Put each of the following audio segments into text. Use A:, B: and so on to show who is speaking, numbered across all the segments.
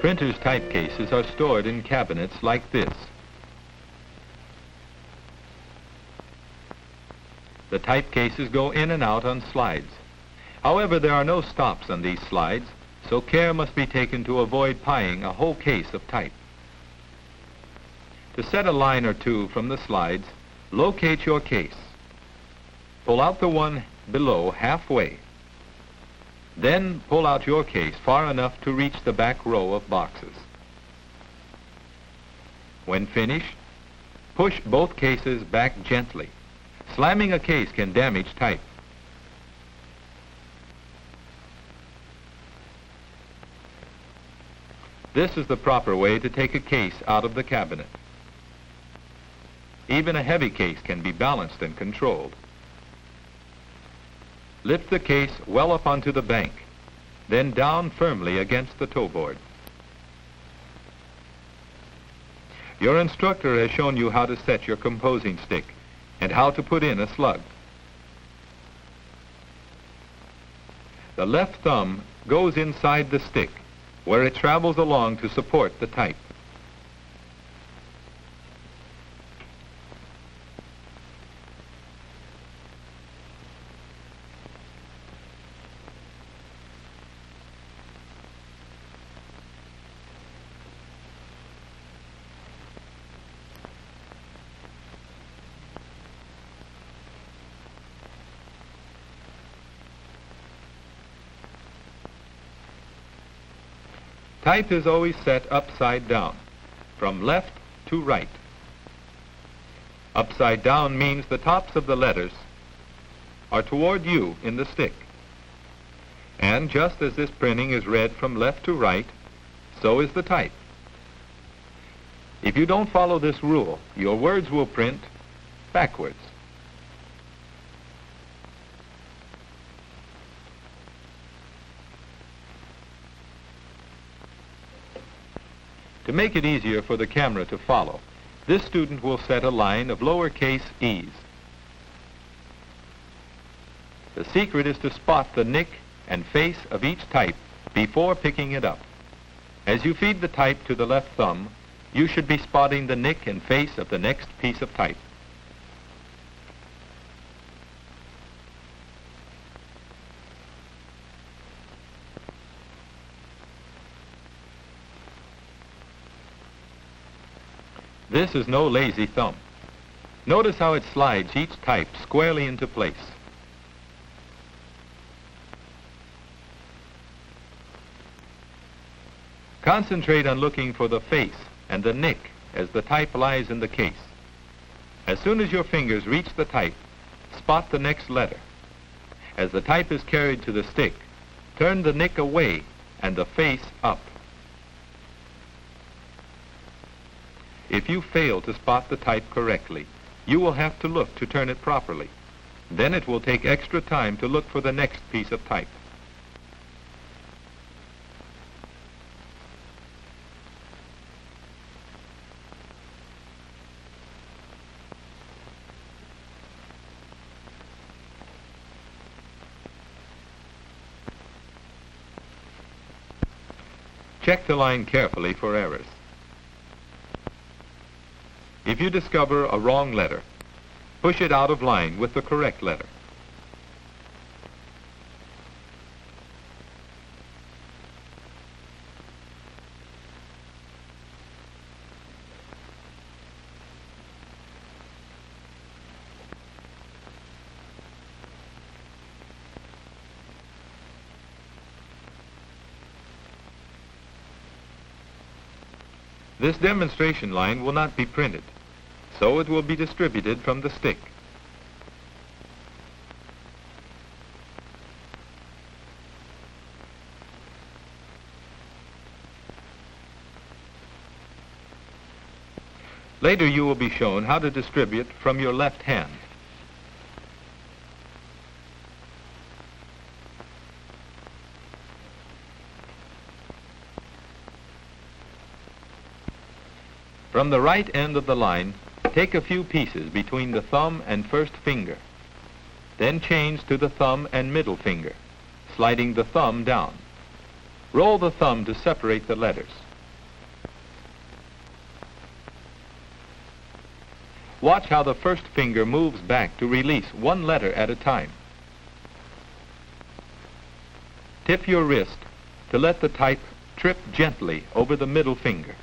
A: Printers' type cases are stored in cabinets like this. The type cases go in and out on slides. However, there are no stops on these slides, so care must be taken to avoid pieing a whole case of type. To set a line or two from the slides, locate your case. Pull out the one below halfway. Then pull out your case far enough to reach the back row of boxes. When finished, push both cases back gently. Slamming a case can damage type. This is the proper way to take a case out of the cabinet. Even a heavy case can be balanced and controlled. Lift the case well up onto the bank, then down firmly against the toe board. Your instructor has shown you how to set your composing stick and how to put in a slug. The left thumb goes inside the stick, where it travels along to support the type. Type is always set upside down, from left to right. Upside down means the tops of the letters are toward you in the stick. And just as this printing is read from left to right, so is the type. If you don't follow this rule, your words will print backwards. To make it easier for the camera to follow, this student will set a line of lowercase e's. The secret is to spot the nick and face of each type before picking it up. As you feed the type to the left thumb, you should be spotting the nick and face of the next piece of type. This is no lazy thumb. Notice how it slides each type squarely into place. Concentrate on looking for the face and the nick as the type lies in the case. As soon as your fingers reach the type, spot the next letter. As the type is carried to the stick, turn the nick away and the face up. If you fail to spot the type correctly, you will have to look to turn it properly. Then it will take extra time to look for the next piece of type. Check the line carefully for errors. If you discover a wrong letter, push it out of line with the correct letter. This demonstration line will not be printed, so it will be distributed from the stick. Later you will be shown how to distribute from your left hand. From the right end of the line, take a few pieces between the thumb and first finger. Then change to the thumb and middle finger, sliding the thumb down. Roll the thumb to separate the letters. Watch how the first finger moves back to release one letter at a time. Tip your wrist to let the type trip gently over the middle finger.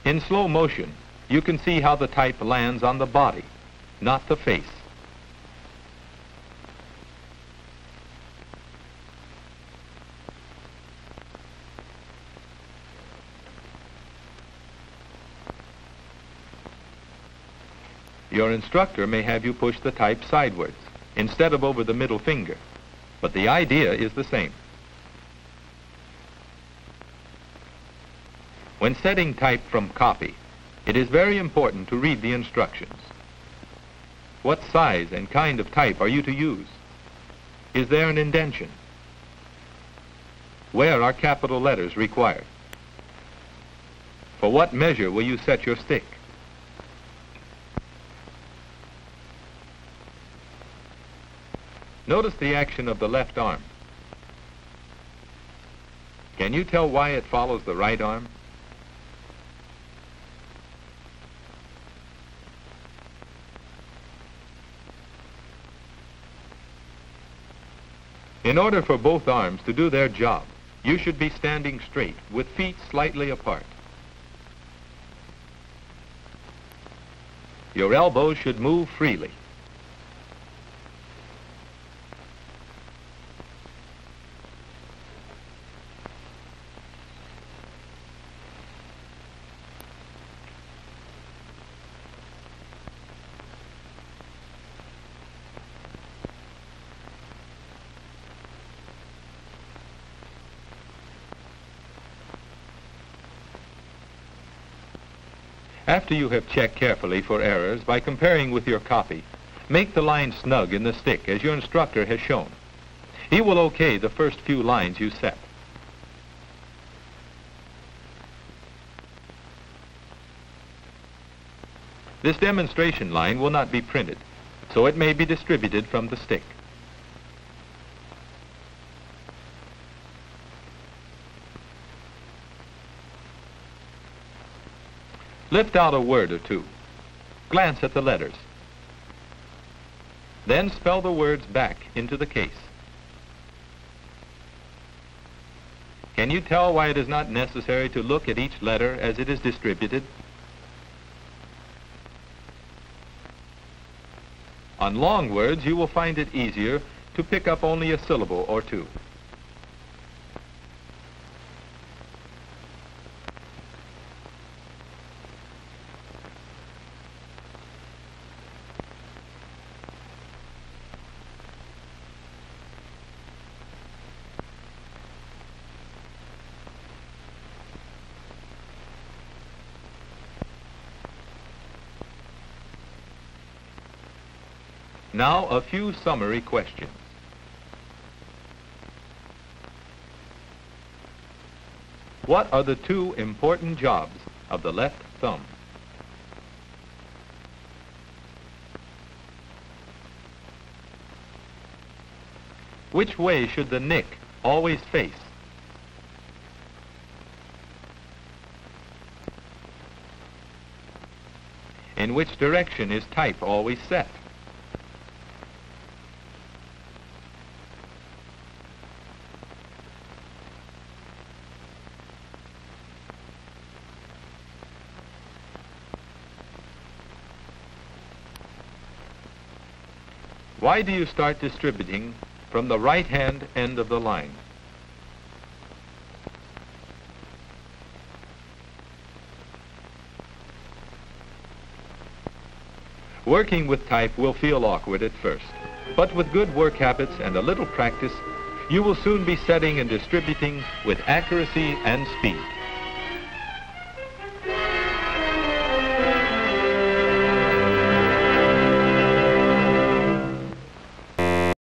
A: In slow motion, you can see how the type lands on the body, not the face. Your instructor may have you push the type sidewards instead of over the middle finger, but the idea is the same. When setting type from copy, it is very important to read the instructions. What size and kind of type are you to use? Is there an indentation? Where are capital letters required? For what measure will you set your stick? Notice the action of the left arm. Can you tell why it follows the right arm? In order for both arms to do their job, you should be standing straight with feet slightly apart. Your elbows should move freely. After you have checked carefully for errors by comparing with your copy, make the line snug in the stick as your instructor has shown. He will okay the first few lines you set. This demonstration line will not be printed, so it may be distributed from the stick. Lift out a word or two. Glance at the letters. Then spell the words back into the case. Can you tell why it is not necessary to look at each letter as it is distributed? On long words, you will find it easier to pick up only a syllable or two. Now, a few summary questions. What are the two important jobs of the left thumb? Which way should the nick always face? In which direction is type always set? Why do you start distributing from the right-hand end of the line? Working with type will feel awkward at first, but with good work habits and a little practice, you will soon be setting and distributing with accuracy and speed.